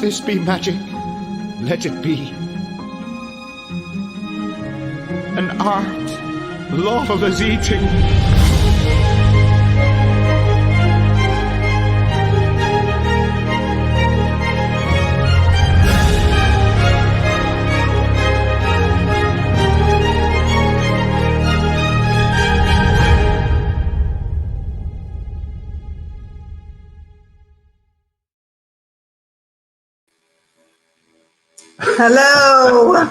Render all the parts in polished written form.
this be magic, let it be. An art, lawful as eating. Hello.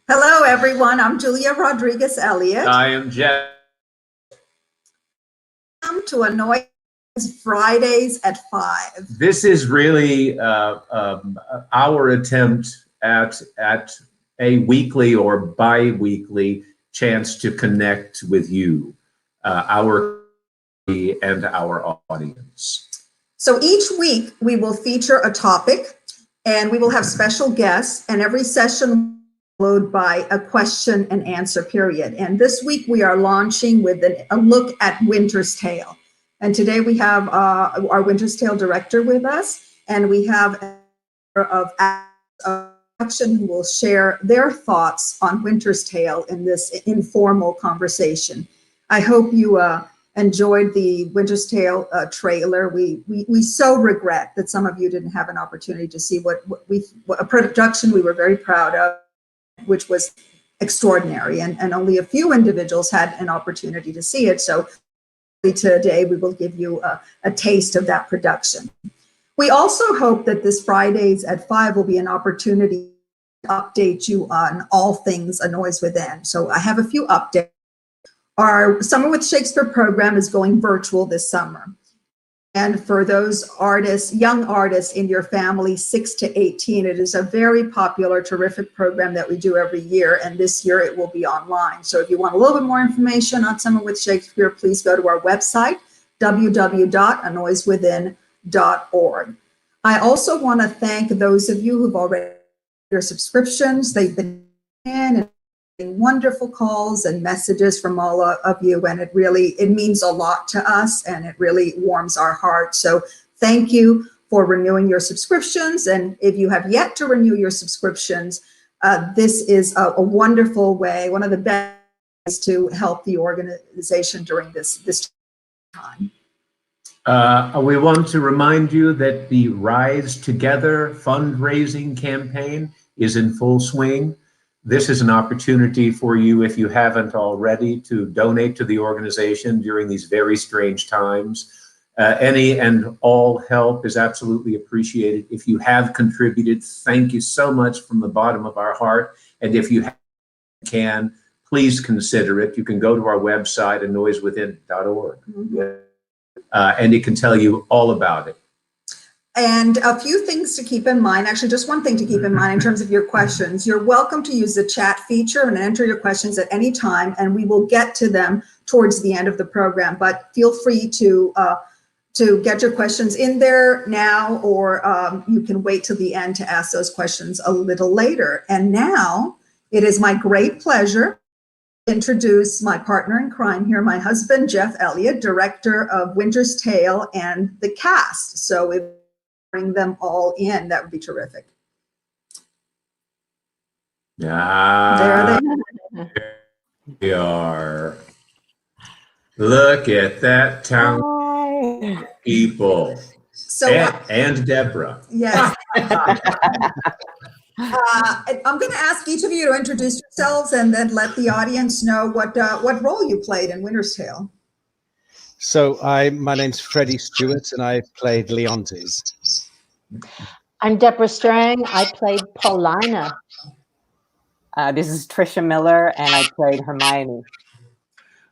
Hello, everyone. I'm Julia Rodriguez Elliott. I am Jeff. Welcome to Annoyance Fridays at 5. This is really our attempt at a weekly or bi-weekly chance to connect with you, our and our audience. So each week we will feature a topic and we will have special guests, and every session followed by a question and answer period. And this week we are launching with a look at Winter's Tale. And today we have our Winter's Tale director with us, and we have of action who will share their thoughts on Winter's Tale in this informal conversation. I hope you enjoyed the Winter's Tale trailer. We so regret that some of you didn't have an opportunity to see what a production we were very proud of, which was extraordinary, and only a few individuals had an opportunity to see it. So today we will give you a taste of that production. We also hope that this Fridays at 5 will be an opportunity to update you on all things A Noise Within. So I have a few updates. Our Summer with Shakespeare program is going virtual this summer. And for those artists, young artists in your family, 6 to 18, it is a very popular, terrific program that we do every year. And this year it will be online. So if you want a little bit more information on Summer with Shakespeare, please go to our website, www.anoisewithin.org. I also want to thank those of you who've already your subscriptions. They've been in and wonderful calls and messages from all of you, and it means a lot to us, and it really warms our hearts. So thank you for renewing your subscriptions, and if you have yet to renew your subscriptions, this is a wonderful way, one of the best ways to help the organization during this time. We want to remind you that the Rise Together fundraising campaign is in full swing. This is an opportunity for you, if you haven't already, to donate to the organization during these very strange times. Any and all help is absolutely appreciated. If you have contributed, thank you so much from the bottom of our heart. And if you can, please consider it. You can go to our website, anoisewithin.org, and it can tell you all about it. And a few things to keep in mind, actually just one thing to keep in mind in terms of your questions. You're welcome to use the chat feature and enter your questions at any time, and we will get to them towards the end of the program. But feel free to get your questions in there now, or you can wait till the end to ask those questions a little later. And now it is my great pleasure to introduce my partner in crime here, my husband, Jeff Elliott, director of Winter's Tale, and the cast. So if bring them all in, that would be terrific. There they are. Look at that town. People. So and Deborah. Yes. I'm going to ask each of you to introduce yourselves and then let the audience know what role you played in Winter's Tale. So my name's Freddie Stewart, and I played Leontes. I'm Deborah Strang. I played Paulina. This is Trisha Miller, and I played Hermione.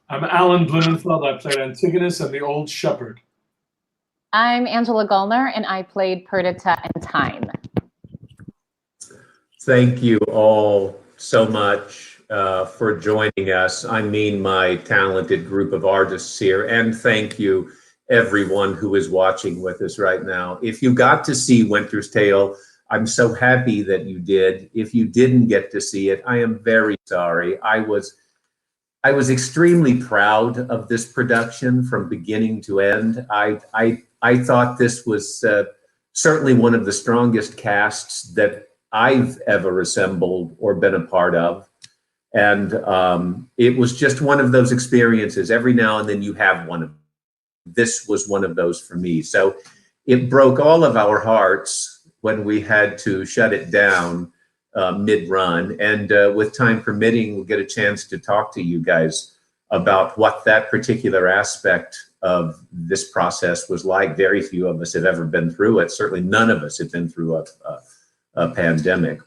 I'm Alan Blumenfeld. I played Antigonus and the Old Shepherd. I'm Angela Gullner, and I played Perdita and Time. Thank you all so much for joining us. I mean, my talented group of artists here, and thank you everyone who is watching with us right now. If you got to see Winter's Tale, I'm so happy that you did. If you didn't get to see it, I am very sorry. I was extremely proud of this production from beginning to end. I thought this was certainly one of the strongest casts that I've ever assembled or been a part of. And it was just one of those experiences. Every now and then you have one of them. This was one of those for me. So it broke all of our hearts when we had to shut it down mid-run. And with time permitting, we'll get a chance to talk to you guys about what that particular aspect of this process was like. Very few of us have ever been through it. Certainly none of us have been through a pandemic.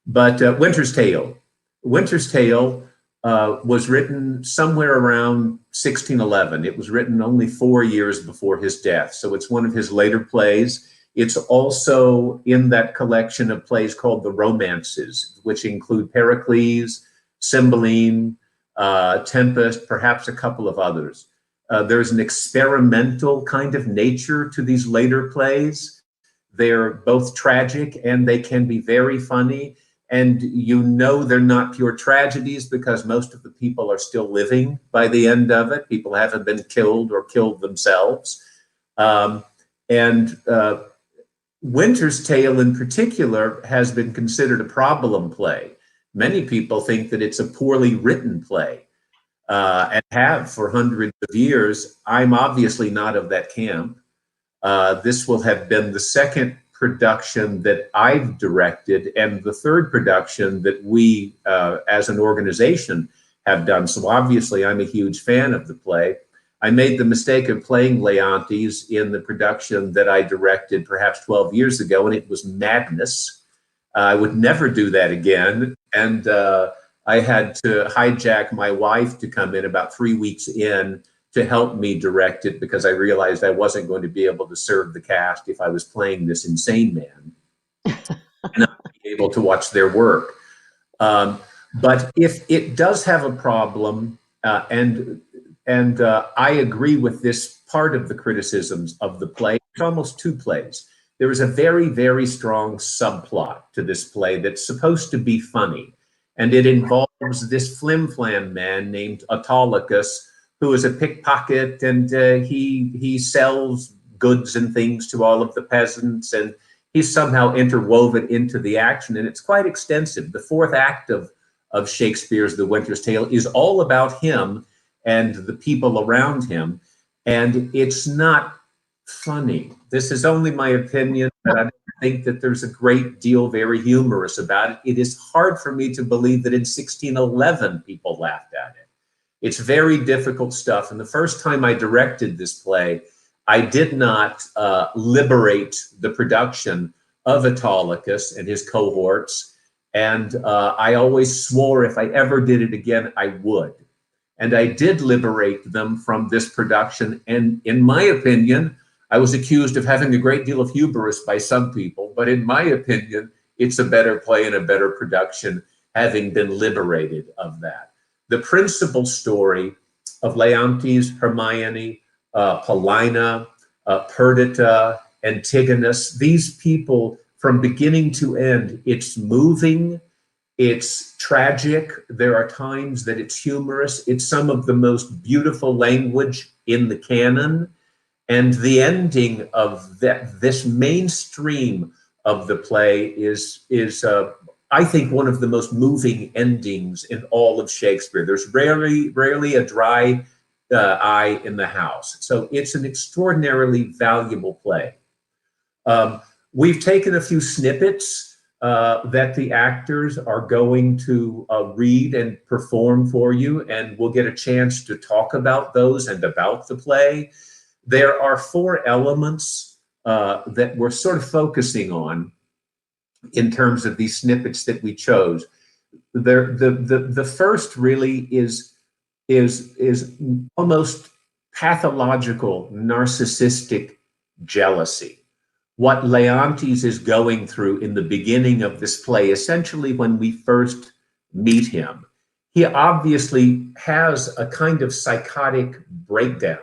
But Winter's Tale. Winter's Tale was written somewhere around 1611. It was written only 4 years before his death. So it's one of his later plays. It's also in that collection of plays called the Romances, which include Pericles, Cymbeline, Tempest, perhaps a couple of others. There's an experimental kind of nature to these later plays. They're both tragic and they can be very funny. And you know they're not pure tragedies because most of the people are still living by the end of it. People haven't been killed or killed themselves. Winter's Tale in particular has been considered a problem play. Many people think that it's a poorly written play and have for hundreds of years. I'm obviously not of that camp. This will have been the second production that I've directed and the third production that we as an organization have done. So obviously I'm a huge fan of the play. I made the mistake of playing Leontes in the production that I directed perhaps 12 years ago, and it was madness. I would never do that again. And I had to hijack my wife to come in about 3 weeks in to help me direct it because I realized I wasn't going to be able to serve the cast if I was playing this insane man and not be able to watch their work. But if it does have a problem, and I agree with this part of the criticisms of the play, it's almost two plays. There is a very, very strong subplot to this play that's supposed to be funny. And it involves this flim-flam man named Autolycus, who is a pickpocket, and he sells goods and things to all of the peasants, and he's somehow interwoven into the action, and it's quite extensive. The fourth act of Shakespeare's The Winter's Tale is all about him and the people around him, and it's not funny. This is only my opinion, but I think that there's a great deal very humorous about it. It is hard for me to believe that in 1611 people laughed at it. It's very difficult stuff. And the first time I directed this play, I did not liberate the production of Autolycus and his cohorts. And I always swore if I ever did it again, I would. And I did liberate them from this production. And in my opinion, I was accused of having a great deal of hubris by some people. But in my opinion, it's a better play and a better production, having been liberated of that. The principal story of Leontes, Hermione, Paulina, Perdita, Antigonus, these people from beginning to end, it's moving, it's tragic. There are times that it's humorous. It's some of the most beautiful language in the canon. And the ending of this mainstream of the play is I think one of the most moving endings in all of Shakespeare. There's rarely a dry eye in the house. So it's an extraordinarily valuable play. We've taken a few snippets that the actors are going to read and perform for you, and we'll get a chance to talk about those and about the play. There are 4 elements that we're sort of focusing on in terms of these snippets that we chose. The first really is almost pathological narcissistic jealousy. What Leontes is going through in the beginning of this play, essentially when we first meet him, he obviously has a kind of psychotic breakdown.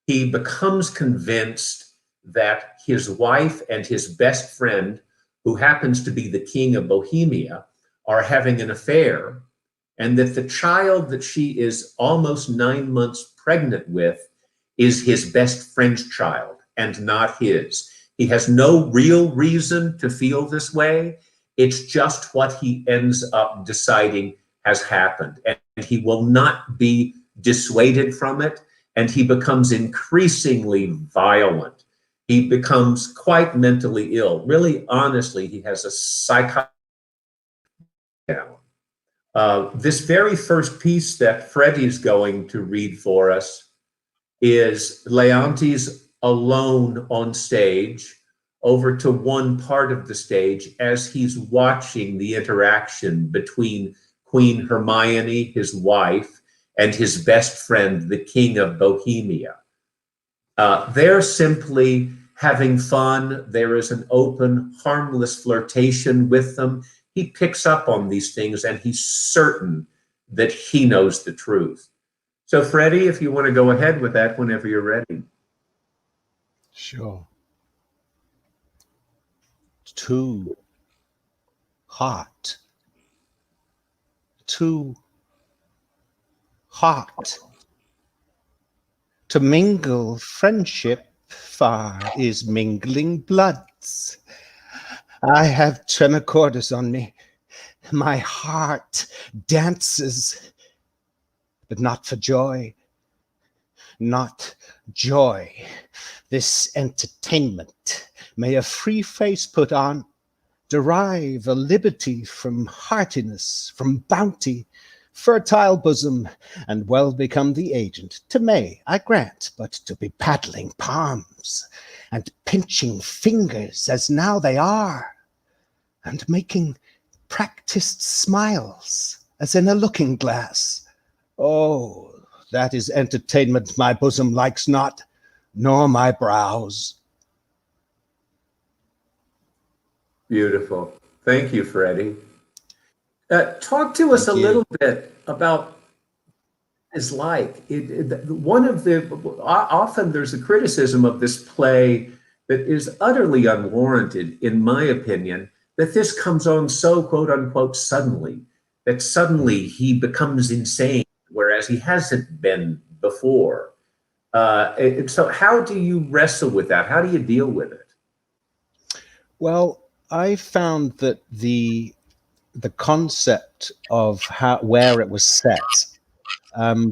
He becomes convinced that his wife and his best friend, who happens to be the king of Bohemia, are having an affair, and that the child that she is almost 9 months pregnant with is his best friend's child and not his. He has no real reason to feel this way. It's just what he ends up deciding has happened. And he will not be dissuaded from it. And he becomes increasingly violent. He becomes quite mentally ill. Really, honestly, he has a psychotic down. This very first piece that Freddie's going to read for us is Leontes alone on stage, over to one part of the stage as he's watching the interaction between Queen Hermione, his wife, and his best friend, the King of Bohemia. They're simply having fun. There is an open, harmless flirtation with them. He picks up on these things, and he's certain that he knows the truth. So, Freddie, if you want to go ahead with that whenever you're ready. Sure. Too hot. Too hot. To mingle friendship far is mingling bloods. I have tremor cordis on me. My heart dances, but not for joy. Not joy. This entertainment may a free face put on, derive a liberty from heartiness, from bounty, fertile bosom, and well become the agent. To may, I grant, but to be paddling palms, and pinching fingers as now they are, and making practiced smiles as in a looking glass. Oh, that is entertainment my bosom likes not, nor my brows. Beautiful. Thank you, Freddie. Talk to us a little bit about it's like. Often there's a criticism of this play that is utterly unwarranted, in my opinion, that this comes on so quote unquote suddenly, that suddenly he becomes insane, whereas he hasn't been before. So how do you wrestle with that? How do you deal with it? Well, I found that the concept of where it was set,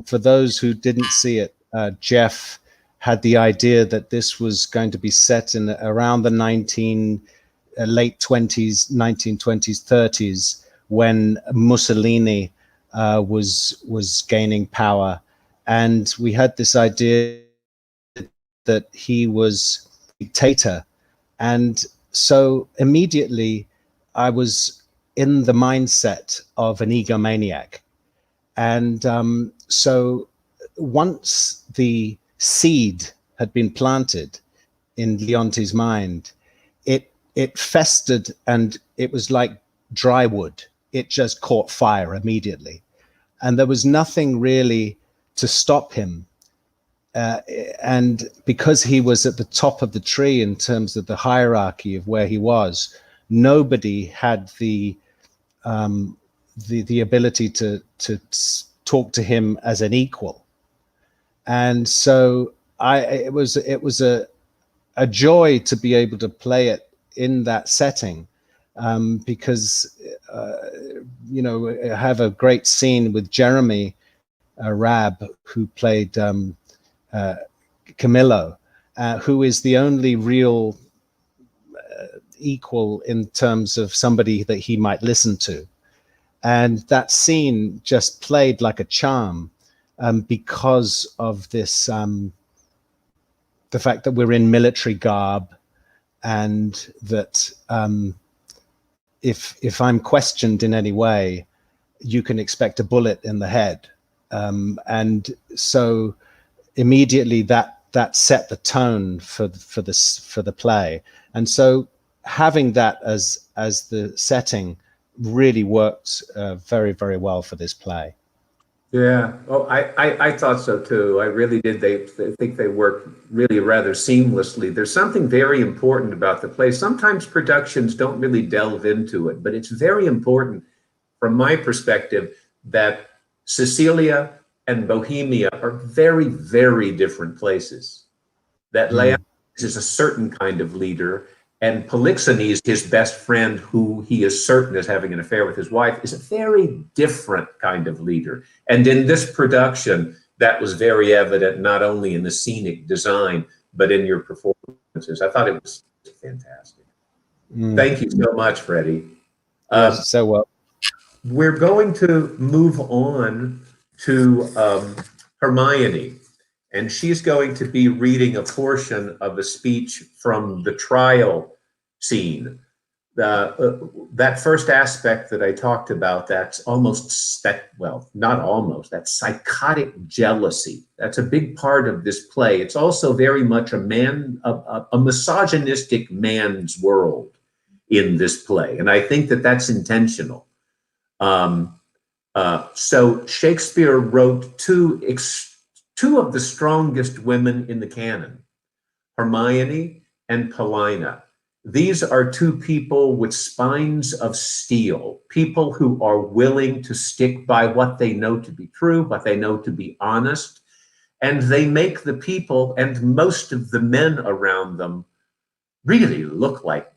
for those who didn't see it, Jeff had the idea that this was going to be set in around the late 20s, 1920s, 30s, when Mussolini was gaining power, and we had this idea that he was a dictator, and so immediately I was in the mindset of an egomaniac. And so once the seed had been planted in Leontes' mind, it festered, and it was like dry wood. It just caught fire immediately. And there was nothing really to stop him. And because he was at the top of the tree in terms of the hierarchy of where he was, nobody had the ability to talk to him as an equal. And so it was a joy to be able to play it in that setting, because I have a great scene with Jeremy Rabb, who played Camillo, who is the only real equal in terms of somebody that he might listen to. And that scene just played like a charm, because of this, the fact that we're in military garb, and that if I'm questioned in any way, you can expect a bullet in the head. And so immediately that set the tone for the play. And so having that as the setting really worked very, very well for this play. Yeah. Oh, I thought so too. I really did. I think they work really rather seamlessly. There's something very important about the play. Sometimes productions don't really delve into it, but it's very important from my perspective that Sicilia and Bohemia are very, very different places. That Leontes is a certain kind of leader, and Polixenes, his best friend, who he is certain is having an affair with his wife, is a very different kind of leader. And in this production, that was very evident, not only in the scenic design, but in your performances. I thought it was fantastic. Thank you so much, Freddie. Yes, so well. We're going to move on to Hermione, and she's going to be reading a portion of a speech from the trial scene. That first aspect that I talked about, that's psychotic jealousy. That's a big part of this play. It's also very much a misogynistic man's world in this play, and I think that that's intentional. So Shakespeare wrote two of the strongest women in the canon, Hermione and Paulina. These are two people with spines of steel, people who are willing to stick by what they know to be true, what they know to be honest, and they make the people and most of the men around them really look like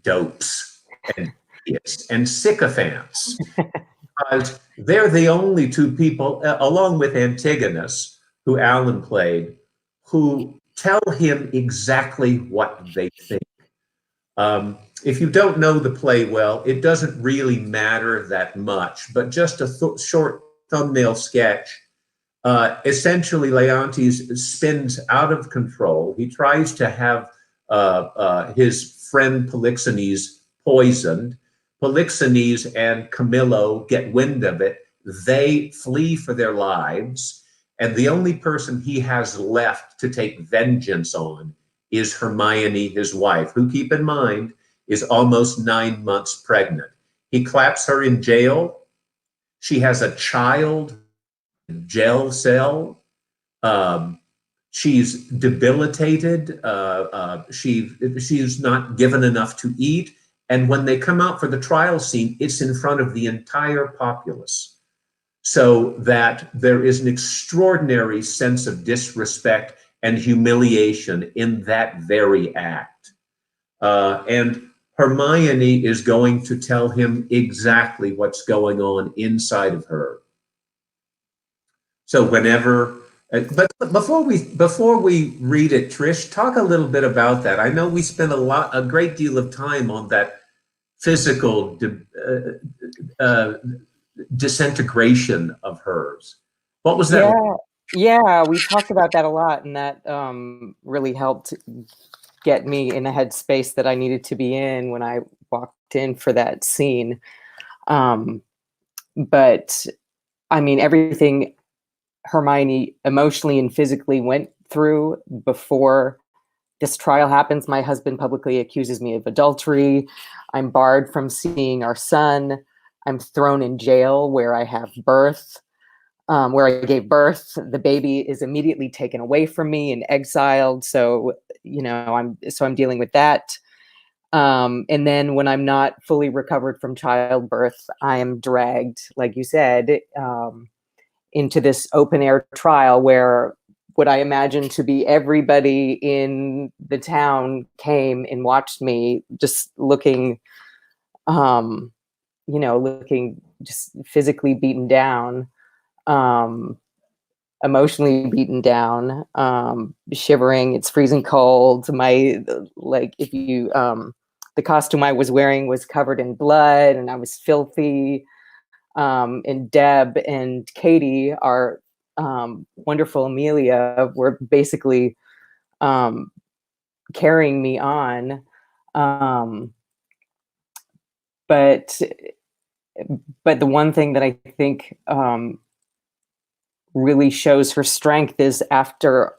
dopes and idiots and sycophants. Because they're the only two people, along with Antigonus, who Alan played, who tell him exactly what they think. If you don't know the play well, it doesn't really matter that much, but just a short thumbnail sketch. Essentially, Leontes spins out of control. He tries to have his friend Polixenes poisoned. Polixenes and Camillo get wind of it. They flee for their lives. And the only person he has left to take vengeance on is Hermione, his wife, who, keep in mind, is almost 9 months pregnant. He claps her in jail. She has a child jail cell. She's debilitated. She's not given enough to eat. And when they come out for the trial scene, it's in front of the entire populace. So that there is an extraordinary sense of disrespect and humiliation in that very act. And Hermione is going to tell him exactly what's going on inside of her. So whenever, but before we read it, Trish, talk a little bit about that. I know we spent a great deal of time on that physical disintegration of hers. What was that? Yeah, we talked about that a lot, and that really helped get me in the headspace that I needed to be in when I walked in for that scene. But I mean, everything Hermione emotionally and physically went through before this trial happens. My husband publicly accuses me of adultery. I'm barred from seeing our son. I'm thrown in jail where I have birth, where I gave birth. The baby is immediately taken away from me and exiled. So, I'm dealing with that. And then when I'm not fully recovered from childbirth, I am dragged, like you said, into this open air trial where what I imagine to be everybody in the town came and watched me, just looking just physically beaten down, emotionally beaten down, shivering. It's freezing cold. The costume I was wearing was covered in blood and I was filthy. And Deb and Katie, our wonderful Amelia, were basically carrying me on. But the one thing that I think really shows her strength is after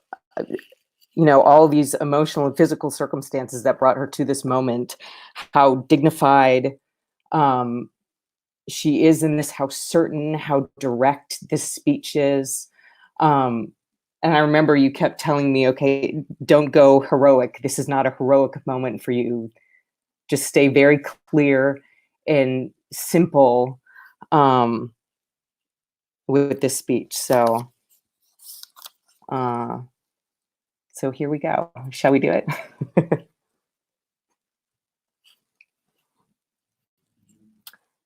all these emotional and physical circumstances that brought her to this moment, how dignified she is in this, how certain, how direct this speech is. And I remember you kept telling me, okay, don't go heroic. This is not a heroic moment for you. Just stay very clear and simple with this speech. So So here we go. Shall we do it?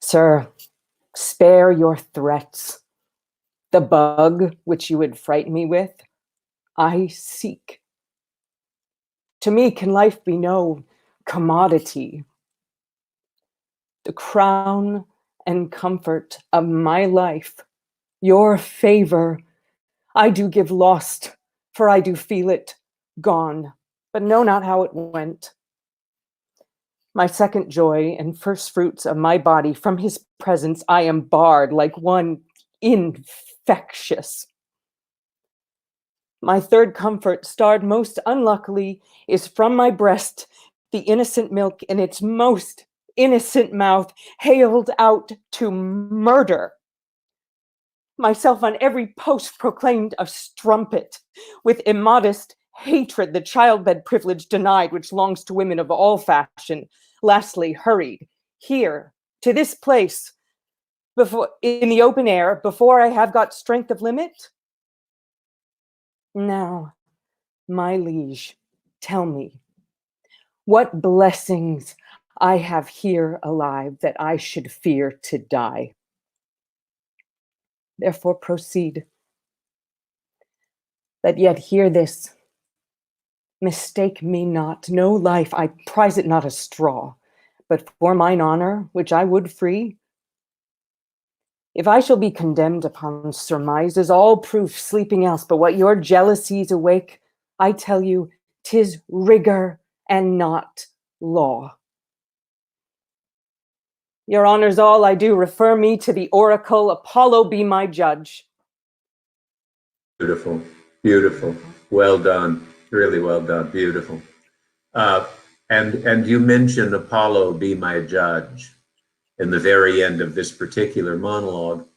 Sir, spare your threats. The bug which you would frighten me with, I seek. To me can life be no commodity. The crown and comfort of my life, your favor, I do give lost, for I do feel it gone, but know not how it went. My second joy and first fruits of my body, from his presence I am barred like one infectious. My third comfort, starred most unluckily, is from my breast, the innocent milk in its most innocent mouth, hailed out to murder. Myself on every post proclaimed a strumpet, with immodest hatred the childbed privilege denied, which longs to women of all fashion. Lastly, hurried here to this place, before in the open air, before I have got strength of limit. Now, my liege, tell me, what blessings I have here alive that I should fear to die. Therefore proceed. That yet hear this, mistake me not, no life, I prize it not a straw, but for mine honor, which I would free. If I shall be condemned upon surmises, all proof sleeping else, but what your jealousies awake, I tell you, 'tis rigor and not law. Your honors all I do refer me to the oracle, Apollo be my judge. Beautiful, beautiful. Well done. Really well done. Beautiful. And you mentioned Apollo be my judge in the very end of this particular monologue.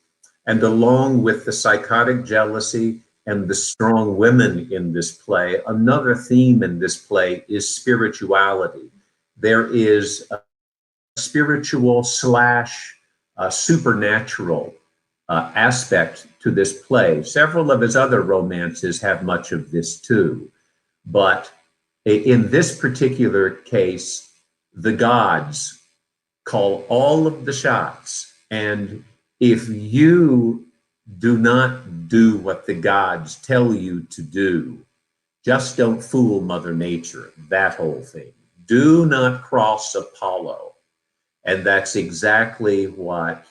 And along with the psychotic jealousy and the strong women in this play, another theme in this play is spirituality. There is a spiritual slash supernatural aspect to this play. Several of his other romances have much of this too. But in this particular case, the gods call all of the shots. And if you do not do what the gods tell you to do, just don't fool Mother Nature, that whole thing. Do not cross Apollo. And that's exactly what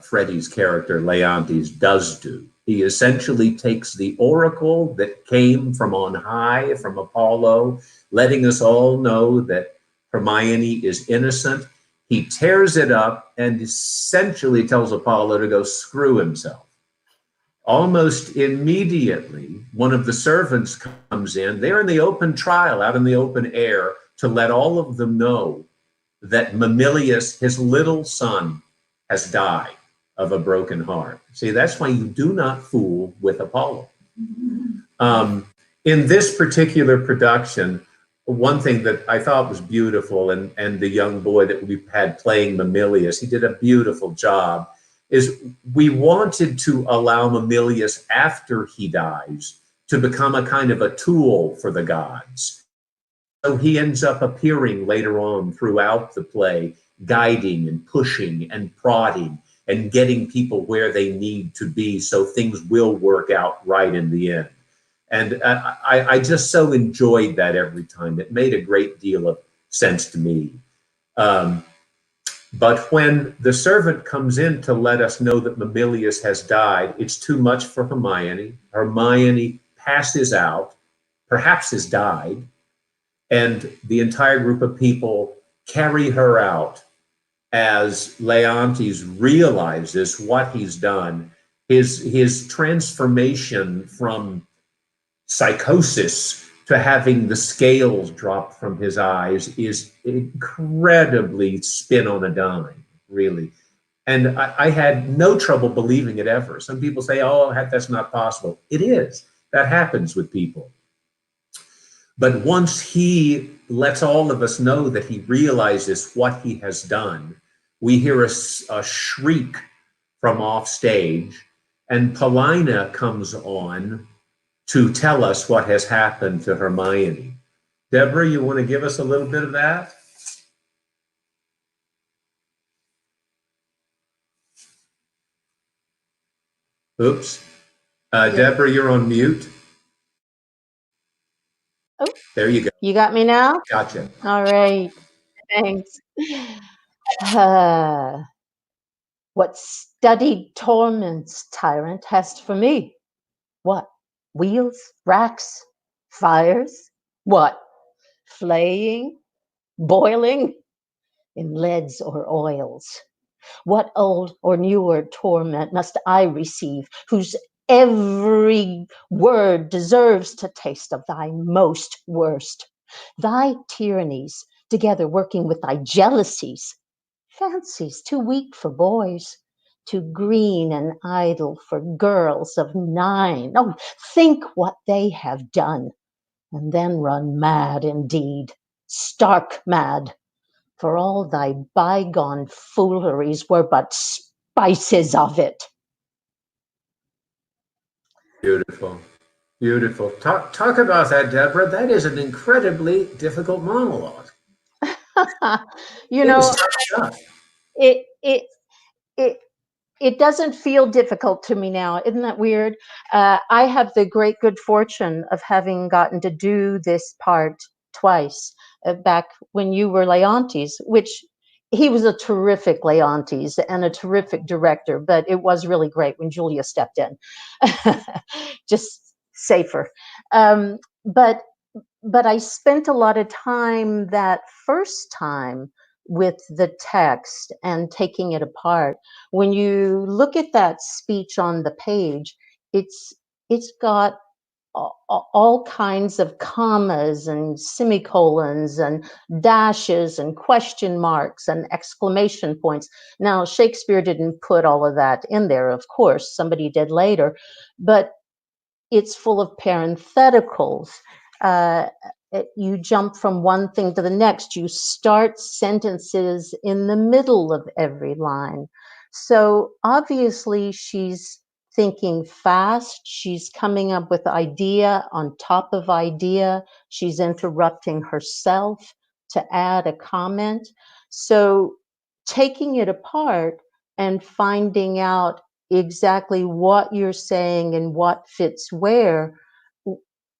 Freddie's character, Leontes, does do. He essentially takes the oracle that came from on high, from Apollo, letting us all know that Hermione is innocent. He tears it up and essentially tells Apollo to go screw himself. Almost immediately, one of the servants comes in. They're in the open trial, out in the open air, to let all of them know that Mamilius, his little son, has died of a broken heart. See, that's why you do not fool with Apollo. In this particular production, one thing that I thought was beautiful, and the young boy that we had playing Mamilius, he did a beautiful job, is we wanted to allow Mamilius, after he dies, to become a kind of a tool for the gods. So he ends up appearing later on throughout the play, guiding and pushing and prodding and getting people where they need to be so things will work out right in the end. And I just so enjoyed that every time. It made a great deal of sense to me. But when the servant comes in to let us know that Mamilius has died, it's too much for Hermione. Hermione passes out, perhaps has died, and the entire group of people carry her out as Leontes realizes what he's done. His transformation from psychosis to having the scales drop from his eyes is incredibly spin on a dime, really. And I had no trouble believing it ever. Some people say, oh, that's not possible. It is. That happens with people. But once he lets all of us know that he realizes what he has done, we hear a shriek from off stage, and Paulina comes on to tell us what has happened to Hermione. Deborah, you want to give us a little bit of that? Oops. Deborah, you're on mute. Oh, There you go. you got me now? Gotcha. All right. Thanks. Uh, what studied torments tyrant hast for me? What? Wheels, racks, fires? What? Flaying, boiling in leads or oils? What old or newer torment must I receive, whose every word deserves to taste of thy most worst? Thy tyrannies, together working with thy jealousies, fancies too weak for boys, too green and idle for girls of 9. Oh, think what they have done, and then run mad indeed, stark mad. For all thy bygone fooleries were but spices of it. Beautiful. Beautiful. Talk about that, Deborah. That is an incredibly difficult monologue. You It was know, tough stuff. it it it it doesn't feel difficult to me now. Isn't that weird? I have the great good fortune of having gotten to do this part twice, back when you were Leontes, which he was a terrific Leontes and a terrific director, but it was really great when Julia stepped in. Just safer. Um, but but I spent a lot of time that first time with the text and taking it apart. When you look at that speech on the page, it's got all kinds of commas and semicolons and dashes and question marks and exclamation points. Now, Shakespeare didn't put all of that in there, of course, somebody did later, but it's full of parentheticals. Uh, you jump from one thing to the next. You start sentences in the middle of every line. So obviously she's thinking fast. She's coming up with idea on top of idea. She's interrupting herself to add a comment. So taking it apart and finding out exactly what you're saying and what fits where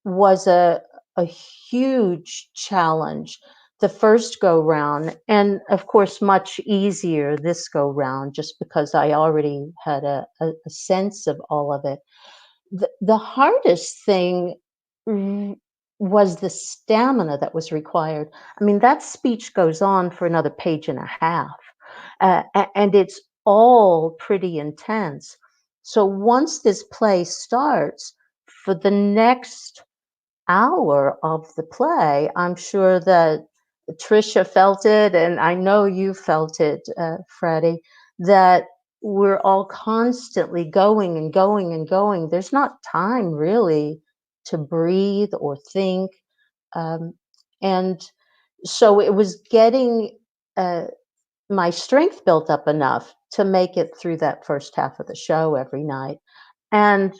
was a huge challenge the first go round, and of course much easier this go round, just because I already had a sense of all of it. The hardest thing was the stamina that was required. I mean, that speech goes on for another page and a half, and it's all pretty intense. So once this play starts, for the next hour of the play, I'm sure that Trisha felt it, and I know you felt it, Freddie, that we're all constantly going and going and going. There's not time really to breathe or think. Um, and so it was getting my strength built up enough to make it through that first half of the show every night. And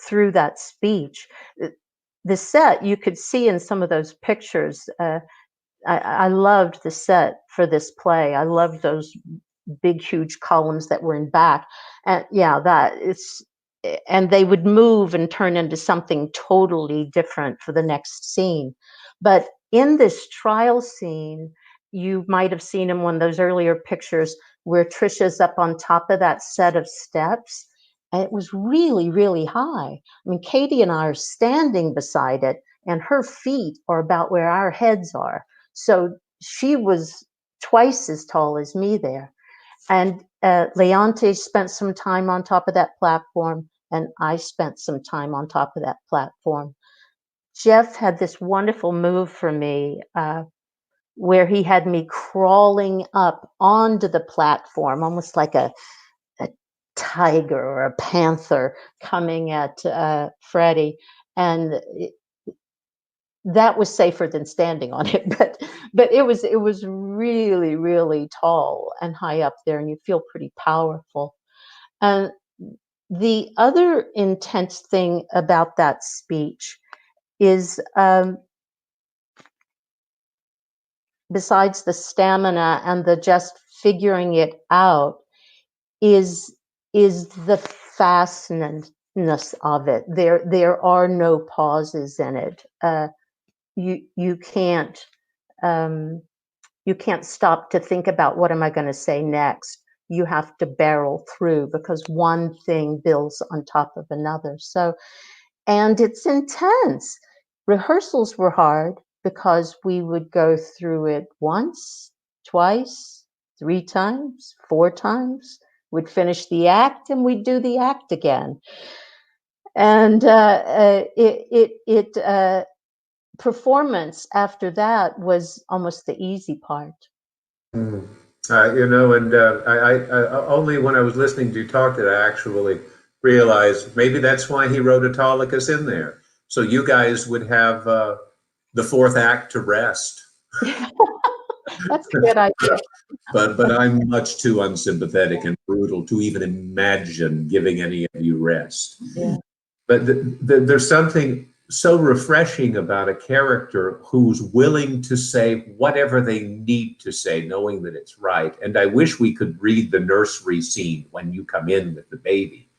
through that speech, the set you could see in some of those pictures. I loved the set for this play. I loved those big, huge columns that were in back, and yeah, that it's, and they would move and turn into something totally different for the next scene. But in this trial scene, you might have seen in one of those earlier pictures where Trisha's up on top of that set of steps, and it was really, really high. I mean, Katie and I are standing beside it, and her feet are about where our heads are. So she was twice as tall as me there. And Leontes spent some time on top of that platform, and I spent some time on top of that platform. Jeff had this wonderful move for me, where he had me crawling up onto the platform, almost like a tiger or a panther coming at Freddie. And that was safer than standing on it, but it was really, really tall and high up there, and you feel pretty powerful. And The other intense thing about that speech is, besides the stamina and the just figuring it out, is the fastness of it. There are no pauses in it. You can't you can't stop to think about what am I going to say next. You have to barrel through because one thing builds on top of another. So, and it's intense. Rehearsals were hard because we would go through it once, twice, 3 times, 4 times. We'd finish the act and we'd do the act again. And performance after that was almost the easy part. Mm. And I only when I was listening to you talk did I actually realize maybe that's why he wrote Autolycus in there. So you guys would have the fourth act to rest. That's a good idea. But I'm much too unsympathetic and brutal to even imagine giving any of you rest. Yeah. But there's something so refreshing about a character who's willing to say whatever they need to say, knowing that it's right. And I wish we could read the nursery scene when you come in with the baby,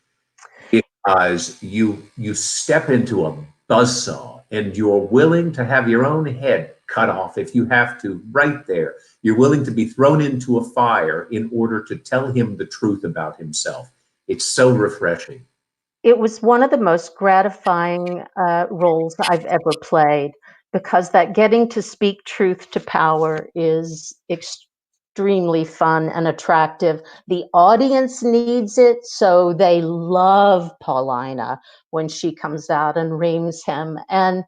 because you step into a buzzsaw and you're willing to have your own head cut off if you have to, right there. You're willing to be thrown into a fire in order to tell him the truth about himself. It's so refreshing. It was one of the most gratifying roles I've ever played, because that getting to speak truth to power is extremely fun and attractive. The audience needs it, so they love Paulina when she comes out and reams him. And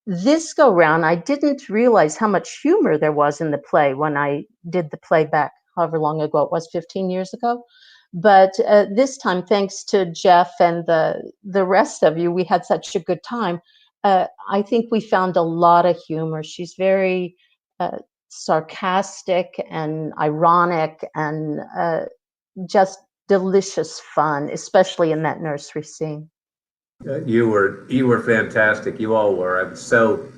this go round, I didn't realize how much humor there was in the play when I did the play back however long ago it was, 15 years ago. But this time, thanks to Jeff and the rest of you, we had such a good time. I think we found a lot of humor. She's very sarcastic and ironic and just delicious fun, especially in that nursery scene. You were fantastic. You all were.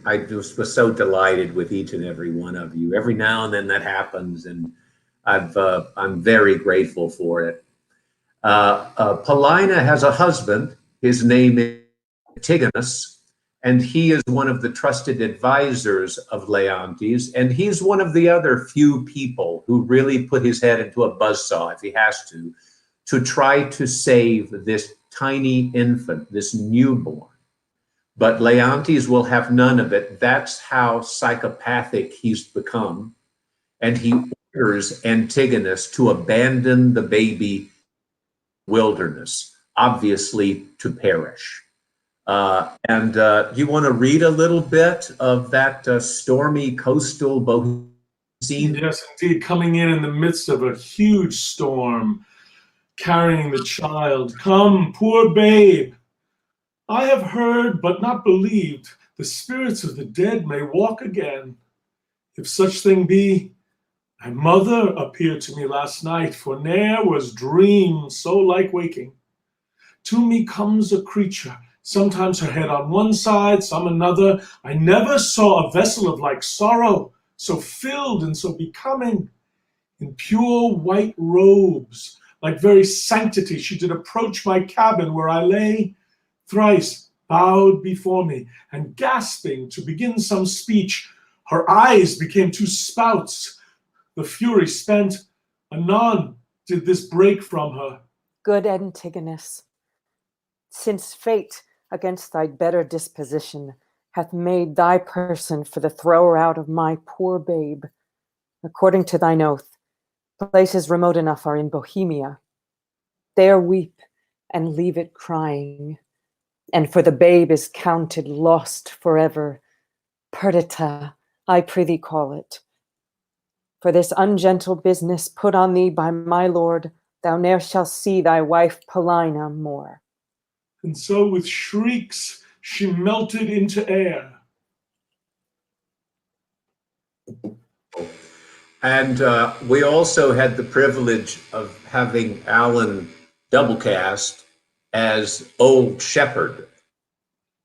I just was so delighted with each and every one of you. Every now and then that happens, and I'm very grateful for it. Paulina has a husband. His name is Antigonus, and he is one of the trusted advisors of Leontes, and he's one of the other few people who really put his head into a buzzsaw, if he has to try to save this tiny infant, this newborn. But Leontes will have none of it. That's how psychopathic he's become. And he orders Antigonus to abandon the baby wilderness, obviously to perish. And you want to read a little bit of that stormy coastal Bohemian scene? Yes, indeed. Coming in the midst of a huge storm, carrying the child. Come, poor babe. I have heard, but not believed, the spirits of the dead may walk again. If such thing be, my mother appeared to me last night, for ne'er was dream so like waking. To me comes a creature, sometimes her head on one side, some another. I never saw a vessel of like sorrow, so filled and so becoming. In pure white robes, like very sanctity, she did approach my cabin where I lay, thrice bowed before me, and gasping to begin some speech, her eyes became two spouts. The fury spent, anon did this break from her. Good Antigonus, since fate against thy better disposition hath made thy person for the thrower out of my poor babe, according to thine oath, places remote enough are in Bohemia. There weep and leave it crying, and for the babe is counted lost forever. Perdita, I prithee call it. For this ungentle business put on thee by my lord, thou ne'er shalt see thy wife Paulina more. And so with shrieks she melted into air. And we also had the privilege of having Alan double cast as Old Shepherd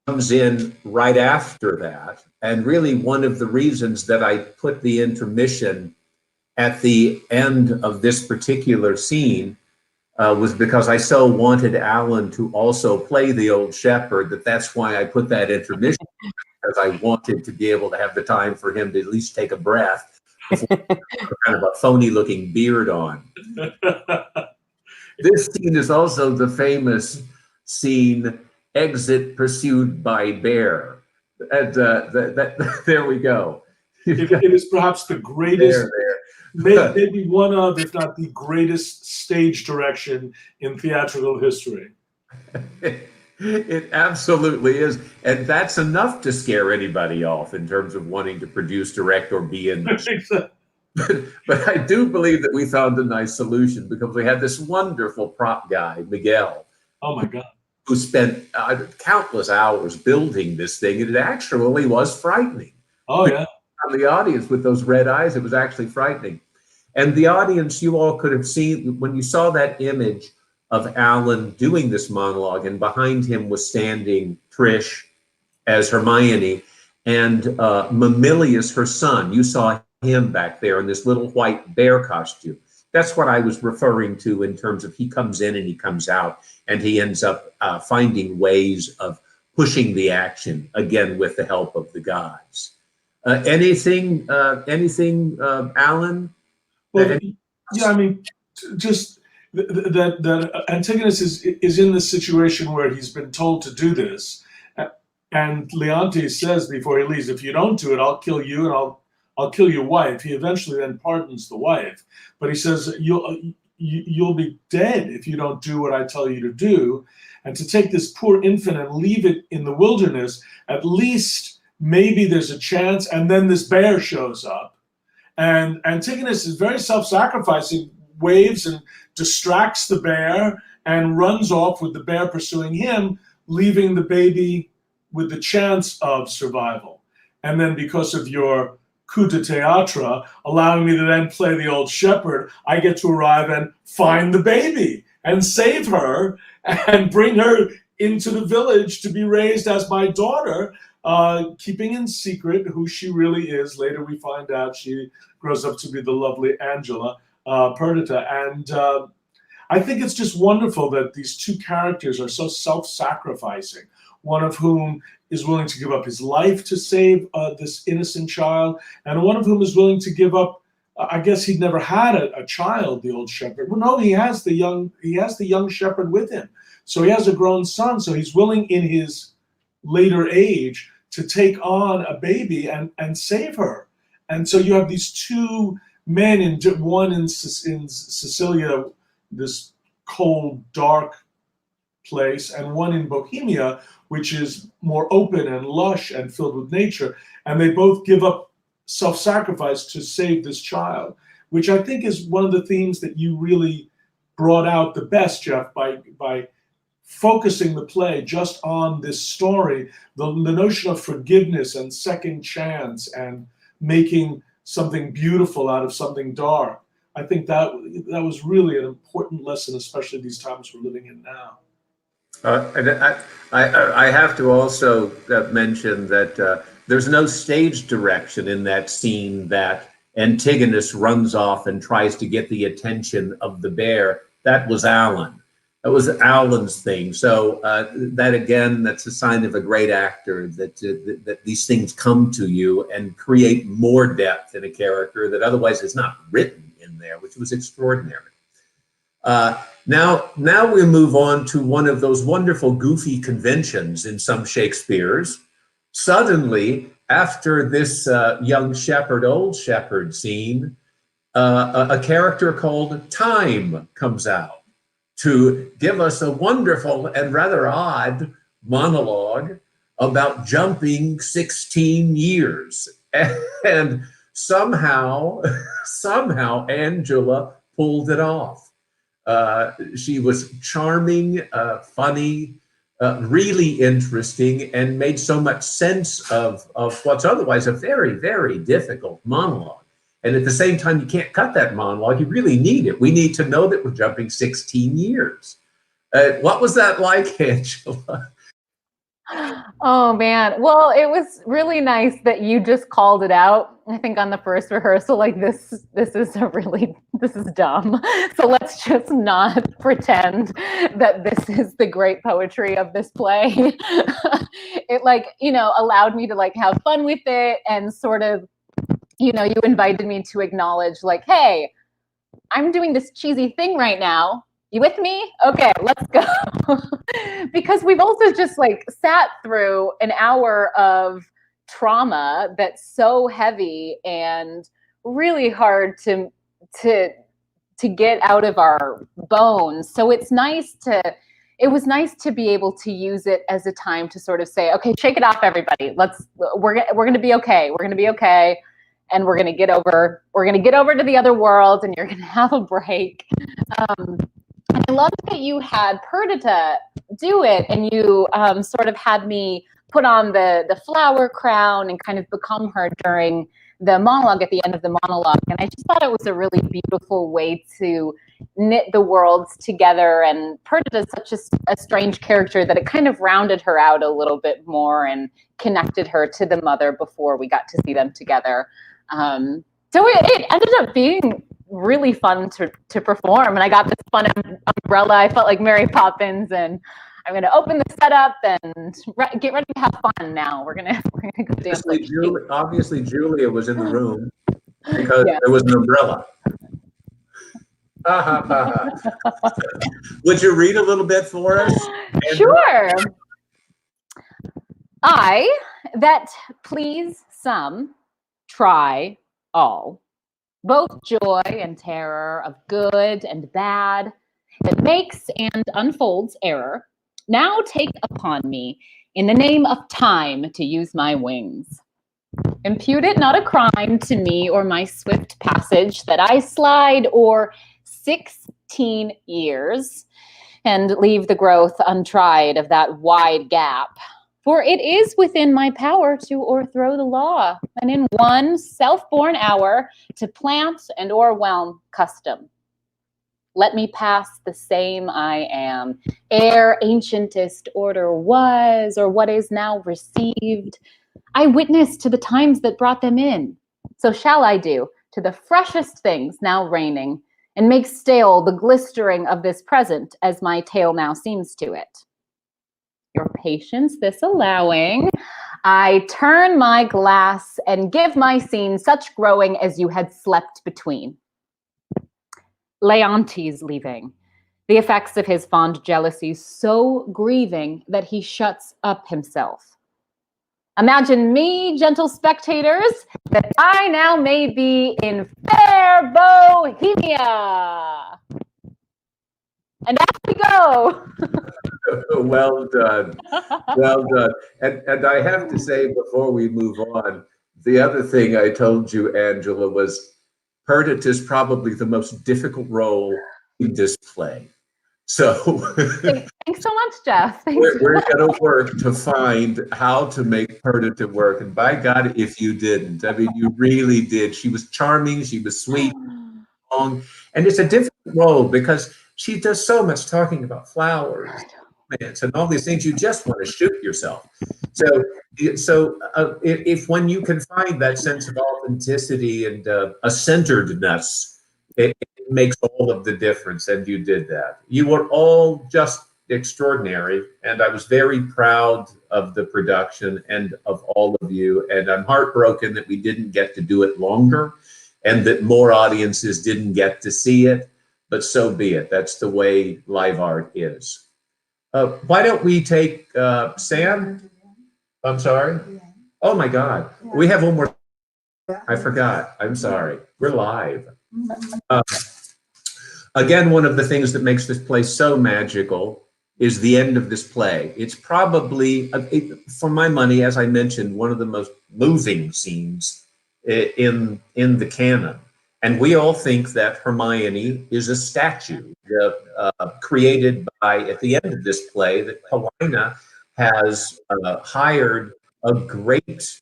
comes in right after that. And really one of the reasons that I put the intermission at the end of this particular scene was because I so wanted Alan to also play the Old Shepherd that's why I put that intermission, because I wanted to be able to have the time for him to at least take a breath before kind of a phony looking beard on. This scene is also the famous scene, exit pursued by bear. And there we go. It is perhaps the greatest, maybe one of, if not the greatest stage direction in theatrical history. It absolutely is. And that's enough to scare anybody off in terms of wanting to produce, direct, or be in this. But I do believe that we found a nice solution, because we had this wonderful prop guy, Miguel. Oh my God. Who spent countless hours building this thing. And it actually was frightening. Oh yeah. On the audience with those red eyes, it was actually frightening. And the audience, you all could have seen, when you saw that image of Alan doing this monologue, and behind him was standing Trish as Hermione, and Mamilius, her son. You saw him back there in this little white bear costume. That's what I was referring to in terms of he comes in and he comes out, and he ends up finding ways of pushing the action, again, with the help of the gods. Anything, Alan? Well, yeah, I mean, just that Antigonus is in this situation where he's been told to do this, and Leontes says before he leaves, if you don't do it, I'll kill you, and I'll kill your wife. He eventually then pardons the wife, but he says you'll be dead if you don't do what I tell you to do. And to take this poor infant and leave it in the wilderness, at least maybe there's a chance. And then this bear shows up, and Antigonus is very self-sacrificing, waves and distracts the bear and runs off with the bear pursuing him, leaving the baby with the chance of survival. And then because of your coup de théâtre, allowing me to then play the Old Shepherd, I get to arrive and find the baby and save her and bring her into the village to be raised as my daughter, keeping in secret who she really is. Later we find out she grows up to be the lovely Angela, Perdita. And I think it's just wonderful that these two characters are so self-sacrificing, one of whom is willing to give up his life to save this innocent child, and one of whom is willing to give up, I guess he'd never had a child, the Old Shepherd. Well, no, he has the young shepherd with him. So he has a grown son, so he's willing in his later age to take on a baby and save her. And so you have these two men, one in Sicilia, this cold, dark place, and one in Bohemia, which is more open and lush and filled with nature. And they both give up self-sacrifice to save this child, which I think is one of the themes that you really brought out the best, Jeff, by focusing the play just on this story, the notion of forgiveness and second chance and making something beautiful out of something dark. I think that was really an important lesson, especially these times we're living in now. And I have to also mention that there's no stage direction in that scene that Antigonus runs off and tries to get the attention of the bear. That was Alan. That was Alan's thing. So that, again, that's a sign of a great actor, that these things come to you and create more depth in a character that otherwise is not written in there, which was extraordinary. Now we move on to one of those wonderful goofy conventions in some Shakespeares. Suddenly, after this young shepherd, old shepherd scene, a character called Time comes out to give us a wonderful and rather odd monologue about jumping 16 years. And somehow Angela pulled it off. She was charming, funny, really interesting, and made so much sense of what's otherwise a very, very difficult monologue. And at the same time, you can't cut that monologue. You really need it. We need to know that we're jumping 16 years. What was that like, Angela? Oh man. Well, it was really nice that you just called it out. I think on the first rehearsal, like this is dumb. So let's just not pretend that this is the great poetry of this play. It like, allowed me to like have fun with it and sort of, you invited me to acknowledge like, hey, I'm doing this cheesy thing right now. You with me? Okay, let's go. Because we've also just like sat through an hour of trauma that's so heavy and really hard to get out of our bones. So it was nice to be able to use it as a time to sort of say, okay, shake it off, everybody. We're going to be okay. We're going to be okay. And we're going to get over to the other world, and you're going to have a break. And I love that you had Perdita do it, and you sort of had me put on the flower crown and kind of become her during the monologue at the end of the monologue. And I just thought it was a really beautiful way to knit the worlds together. And Perdita is such a strange character that it kind of rounded her out a little bit more and connected her to the mother before we got to see them together. So it ended up being really fun to perform, and I got this fun umbrella. I felt like Mary Poppins, and I'm going to open the setup and get ready to have fun. Now we're gonna go dance. Obviously, Julia was in the room because there was an umbrella. Would you read a little bit for us, Andrew? Sure. I that please some, try all, both joy and terror of good and bad, that makes and unfolds error, now take upon me in the name of time to use my wings. Impute it not a crime to me or my swift passage that I slide o'er 16 years and leave the growth untried of that wide gap. For it is within my power to o'erthrow the law, and in one self-born hour to plant and o'erwhelm custom. Let me pass the same I am, ere ancientest order was, or what is now received. I witness to the times that brought them in. So shall I do to the freshest things now reigning, and make stale the glistering of this present as my tale now seems to it. Your patience this allowing, I turn my glass and give my scene such growing as you had slept between. Leontes leaving, the effects of his fond jealousy so grieving that he shuts up himself. Imagine me, gentle spectators, that I now may be in fair Bohemia. And off we go. Well done. Well done. And I have to say, before we move on, the other thing I told you, Angela, was Perdita is probably the most difficult role in this play. So thanks so much, Jeff. We're going to work to find how to make Perdita work. And by God, if you didn't, I mean, you really did. She was charming. She was sweet. And it's a difficult role because she does so much talking about flowers and all these things. You just want to shoot yourself. So if when you can find that sense of authenticity and a centeredness, it makes all of the difference. And you did that. You were all just extraordinary. And I was very proud of the production and of all of you. And I'm heartbroken that we didn't get to do it longer and that more audiences didn't get to see it. But so be it. That's the way live art is. Why don't we take Sam? I'm sorry. Oh my God. We have one more. I forgot. I'm sorry. We're live. Again, one of the things that makes this play so magical is the end of this play. It's probably, for my money, as I mentioned, one of the most moving scenes in the canon. And we all think that Hermione is a statue created by, at the end of this play, that Paulina has hired a great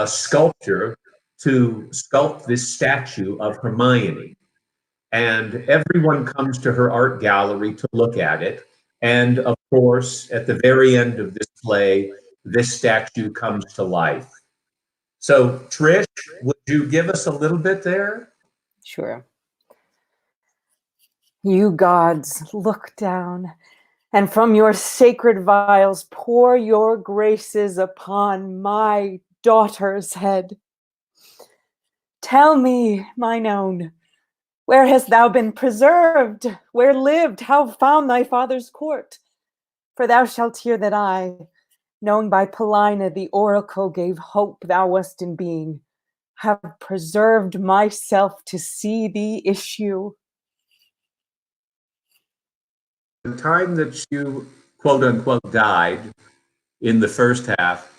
sculptor to sculpt this statue of Hermione. And everyone comes to her art gallery to look at it. And of course, at the very end of this play, this statue comes to life. So, Trish, would you give us a little bit there? Sure. You gods, look down, and from your sacred vials pour your graces upon my daughter's head. Tell me, mine own, where hast thou been preserved? Where lived? How found thy father's court? For thou shalt hear that I, knowing by Paulina the oracle gave hope thou wast in being, have preserved myself to see thee issue. The time that you, quote unquote, died in the first half,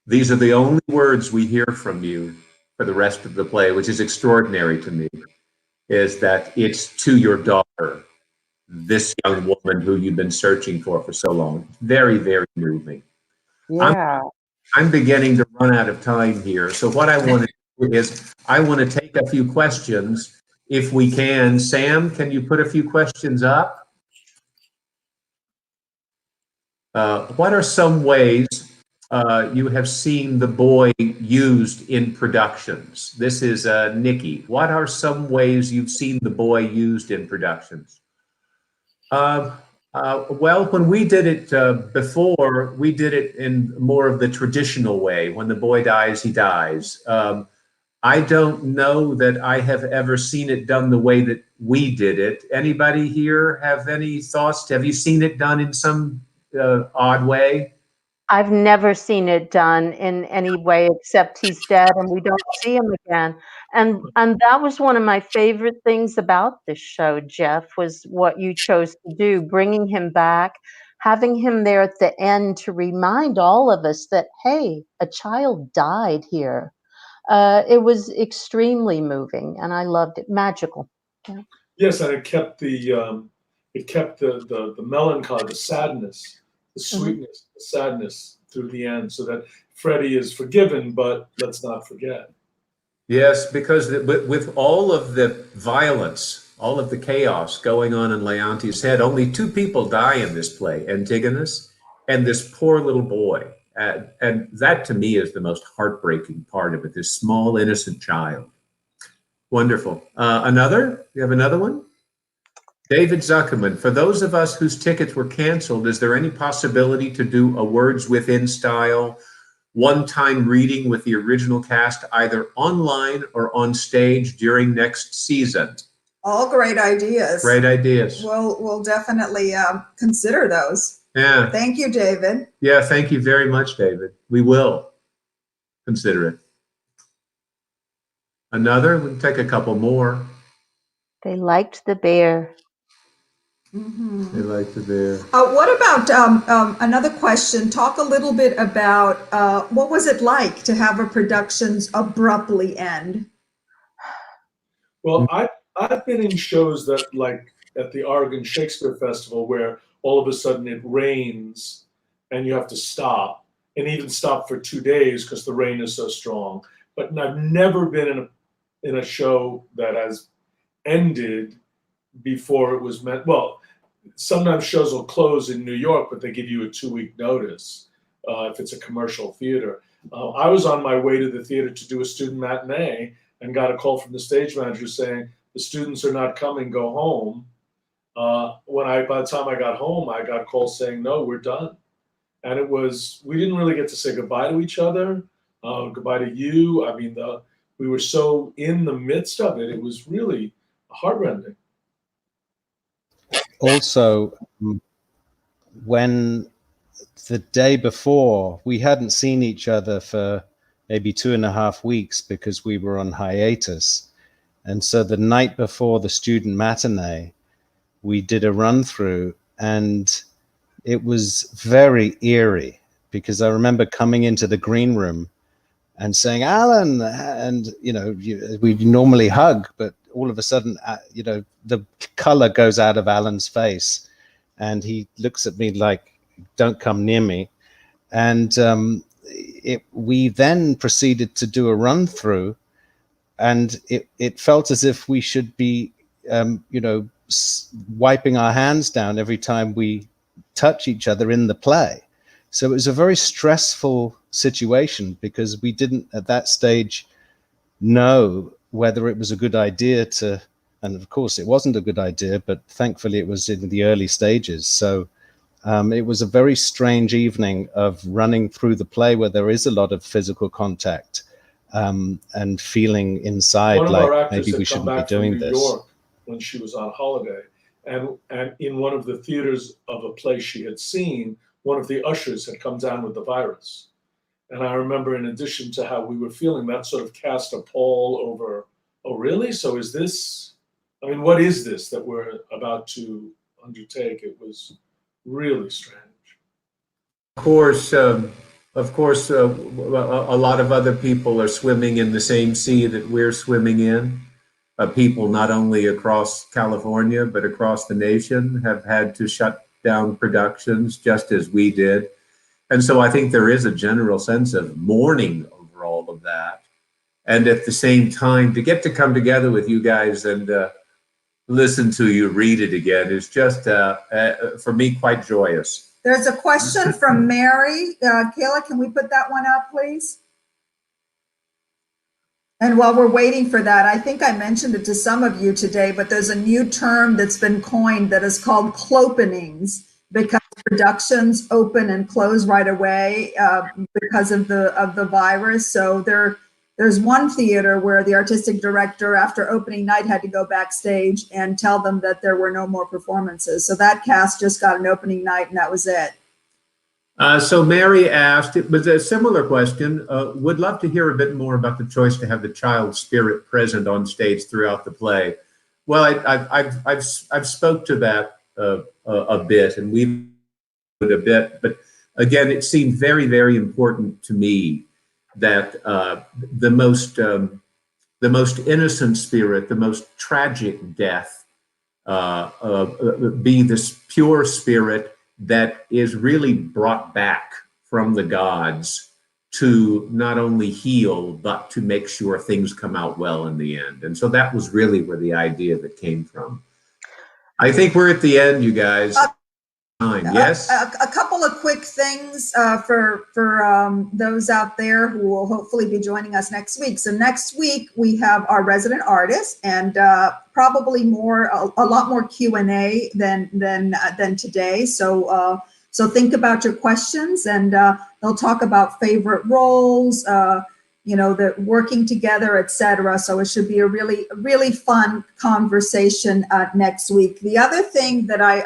these are the only words we hear from you for the rest of the play, which is extraordinary to me, is that it's to your daughter, this young woman who you've been searching for so long. Very, very moving. Yeah. I'm beginning to run out of time here. So what I want to do is I want to take a few questions if we can. Sam, can you put a few questions up? What are some ways you have seen the boy used in productions? This is Nikki. What are some ways you've seen the boy used in productions? Well, when we did it before, we did it in more of the traditional way. When the boy dies, he dies. I don't know that I have ever seen it done the way that we did it. Anybody here have any thoughts? Have you seen it done in some odd way? I've never seen it done in any way except he's dead and we don't see him again. And that was one of my favorite things about this show, Jeff, was what you chose to do, bringing him back, having him there at the end to remind all of us that, hey, a child died here. It was extremely moving and I loved it. Magical. Yeah. Yes, and it kept the melancholy, the sadness, the sweetness, the sadness through the end, so that Freddie is forgiven, but let's not forget. Yes, because with all of the violence, all of the chaos going on in Leontes' head, only two people die in this play, Antigonus and this poor little boy. And that to me is the most heartbreaking part of it, this small, innocent child. Wonderful. Another? You have another one? David Zuckerman, for those of us whose tickets were canceled, is there any possibility to do a Words Within style one-time reading with the original cast, either online or on stage during next season? All great ideas. Great ideas. We'll definitely consider those. Yeah. Thank you, David. Yeah, thank you very much, David. We will consider it. Another? We can take a couple more. They liked the bear. Mm-hmm. They like the bear. What about another question? Talk a little bit about what was it like to have a productions abruptly end? Well, I've been in shows that, like at the Oregon Shakespeare Festival, where all of a sudden it rains and you have to stop, and even stop for 2 days because the rain is so strong. But I've never been in a show that has ended before it was meant. Well, sometimes shows will close in New York, but they give you a 2-week notice if it's a commercial theater. I was on my way to the theater to do a student matinee and got a call from the stage manager saying, the students are not coming, go home. By the time I got home, I got calls saying, no, we're done. And we didn't really get to say goodbye to each other, goodbye to you. I mean, we were so in the midst of it. It was really heartrending. Also, when the day before, we hadn't seen each other for maybe 2.5 weeks because we were on hiatus. And so the night before the student matinee, we did a run through, and it was very eerie because I remember coming into the green room and saying, Alan, and, we normally hug, but all of a sudden, the color goes out of Alan's face and he looks at me like, don't come near me. And we then proceeded to do a run through, and it felt as if we should be, wiping our hands down every time we touch each other in the play. So it was a very stressful situation because we didn't at that stage know whether it was a good idea to, and of course it wasn't a good idea, but thankfully it was in the early stages. So it was a very strange evening of running through the play where there is a lot of physical contact, and feeling inside One of like our actors maybe we had come shouldn't be back from doing New this. York when she was on holiday, and in one of the theaters of a play she had seen, one of the ushers had come down with the virus. And I remember, in addition to how we were feeling, that sort of cast a pall over, oh, really? So is this, I mean, what is this that we're about to undertake? It was really strange. Of course, a lot of other people are swimming in the same sea that we're swimming in. People not only across California, but across the nation have had to shut down productions just as we did. And so I think there is a general sense of mourning over all of that. And at the same time, to get to come together with you guys and listen to you read it again is just, for me, quite joyous. There's a question from Mary. Kayla, can we put that one up, please? And while we're waiting for that, I think I mentioned it to some of you today, but there's a new term that's been coined that is called clopenings, because productions open and close right away because of the virus. So there's one theater where the artistic director after opening night had to go backstage and tell them that there were no more performances. So that cast just got an opening night and that was it. So Mary asked, it was a similar question, would love to hear a bit more about the choice to have the child spirit present on stage throughout the play. Well, I've spoke to that a bit, and we've a bit, but again, it seemed very, very important to me that the most innocent spirit, the most tragic death, be this pure spirit that is really brought back from the gods to not only heal, but to make sure things come out well in the end. And so that was really where the idea that came from. I think we're at the end, you guys. Yes? A couple of quick things for those out there who will hopefully be joining us next week. So next week we have our resident artist, and probably a lot more Q&A than today. So think about your questions, and they'll talk about favorite roles, the working together, etc. So it should be a really fun conversation next week. The other thing that I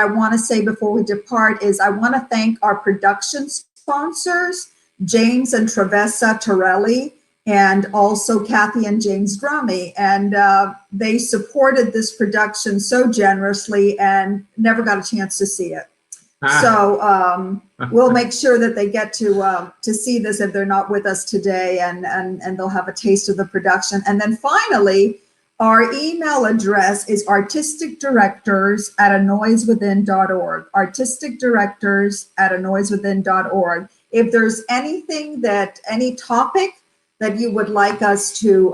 want to say before we depart is I want to thank our production sponsors, James and Travessa Torelli, and also Kathy and James Drummy. And they supported this production so generously and never got a chance to see it. So we'll make sure that they get to see this if they're not with us today, and they'll have a taste of the production. And then finally, our email address is artisticdirectors@anoisewithin.org, artisticdirectors@anoisewithin.org. If there's any topic that you would like us to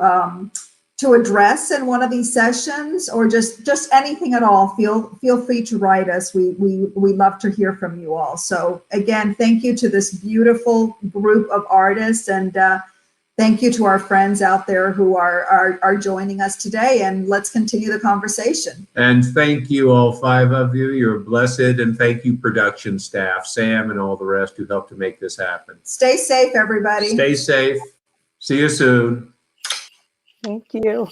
address in one of these sessions, or just anything at all, feel free to write us. We love to hear from you all. So again, thank you to this beautiful group of artists, and thank you to our friends out there who are joining us today, and let's continue the conversation. And thank you, all 5 of you. You're blessed. And thank you, production staff, Sam and all the rest who helped to make this happen. Stay safe, everybody. Stay safe. See you soon. Thank you.